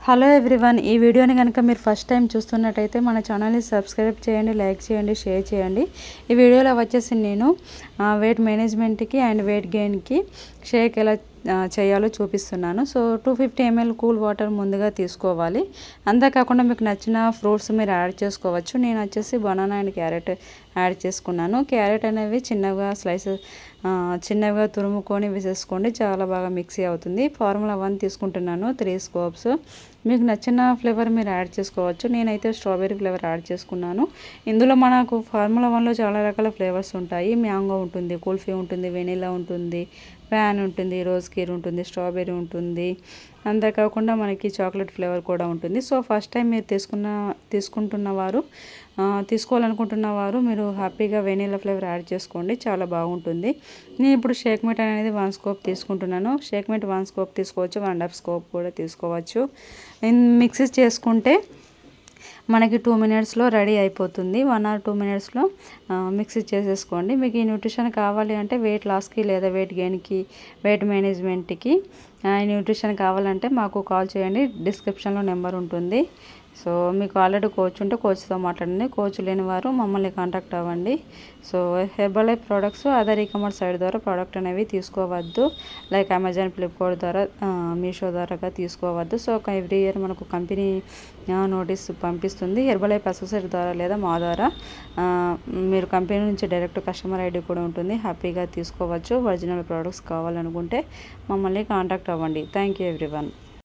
Hello everyone, ఈ వీడియోని కనుక మీరు ఫస్ట్ టైం చూస్తున్నట్టయితే మన ఛానల్ని సబ్స్క్రైబ్ చేయండి, లైక్ చేయండి, షేర్ చేయండి. ఈ వీడియోలో వచ్చేసి నేను వెయిట్ మేనేజ్మెంట్కి అండ్ వెయిట్ గెయిన్కి షేక్ ఎలా చేయాలో చూపిస్తున్నాను. సో 250 ml కూల్ వాటర్ ముందుగా తీసుకోవాలి. అంతేకాకుండా మీకు నచ్చిన ఫ్రూట్స్ మీరు యాడ్ చేసుకోవచ్చు. నేను వచ్చేసి బనానా అండ్ క్యారెట్ యాడ్ చేసుకున్నాను. క్యారెట్ అనేవి చిన్నవిగా తురుముకొని వేసేసుకోండి, చాలా బాగా మిక్సీ అవుతుంది. ఫార్ములా 1 తీసుకుంటున్నాను, 3 స్కోప్స్. మీకు నచ్చిన ఫ్లేవర్ మీరు యాడ్ చేసుకోవచ్చు. నేనైతే స్ట్రాబెర్రీ ఫ్లేవర్ యాడ్ చేసుకున్నాను. ఇందులో మనకు ఫార్ములా 1లో చాలా రకాల ఫ్లేవర్స్ ఉంటాయి. మ్యాంగో ఉంటుంది, కుల్ఫీ ఉంటుంది, వెనిలా ఉంటుంది, ప్యాన్ ఉంటుంది, రోజ్ కీర్ ఉంటుంది, స్ట్రాబెర్రీ ఉంటుంది. అంతేకాకుండా మనకి చాక్లెట్ ఫ్లేవర్ కూడా ఉంటుంది. సో ఫస్ట్ టైం మీరు తీసుకోవాలనుకుంటున్న వారు మీరు హ్యాపీగా వెనీలా ఫ్లేవర్ యాడ్ చేసుకోండి, చాలా బాగుంటుంది. నేను ఇప్పుడు షేక్ మీట్ అనేది 1 స్కోప్ తీసుకుంటున్నాను. షేక్ మీట్ 1 స్కోప్ తీసుకోవచ్చు, 1.5 స్కోప్ కూడా తీసుకోవచ్చు. మిక్సీ చేసుకుంటే మనకి 2 మినిట్స్లో రెడీ అయిపోతుంది. 1 or 2 మినిట్స్లో మిక్సీ చేసేసుకోండి. మీకు ఈ న్యూట్రిషన్ కావాలి అంటే వెయిట్ లాస్కి లేదా వెయిట్ గెయిన్కి, వెయిట్ మేనేజ్మెంట్కి ఈ న్యూట్రిషన్ కావాలంటే మాకు కాల్ చేయండి, డిస్క్రిప్షన్లో నెంబర్ ఉంటుంది. సో మీకు ఆల్రెడీ కోచ్ ఉంటే కోచ్తో మాట్లాడండి, కోచ్ లేని వారు మమ్మల్ని కాంటాక్ట్ అవ్వండి. So Herbalife products other ecommerce site ద్వారా ప్రోడక్ట్ అనేవి తీసుకోవద్దు. లైక్ అమెజాన్, ఫ్లిప్కార్ట్ ద్వారా, మీషో ద్వారా తీసుకోవద్దు. సో ఎవ్రీ ఇయర్ మనకు కంపెనీ నోటీస్ పంపిస్తుంది హెర్బల్ లైఫ్ అసోసియేట్ ద్వారా లేదా మా ద్వారా. మీరు కంపెనీ నుంచి డైరెక్ట్ కస్టమర్ ఐడి కూడా ఉంటుంది, హ్యాపీగా తీసుకోవచ్చు. ఒరిజినల్ ప్రోడక్ట్స్ కావాలనుకుంటే మమ్మల్ని కాంటాక్ట్ అవ్వండి. Thank you everyone.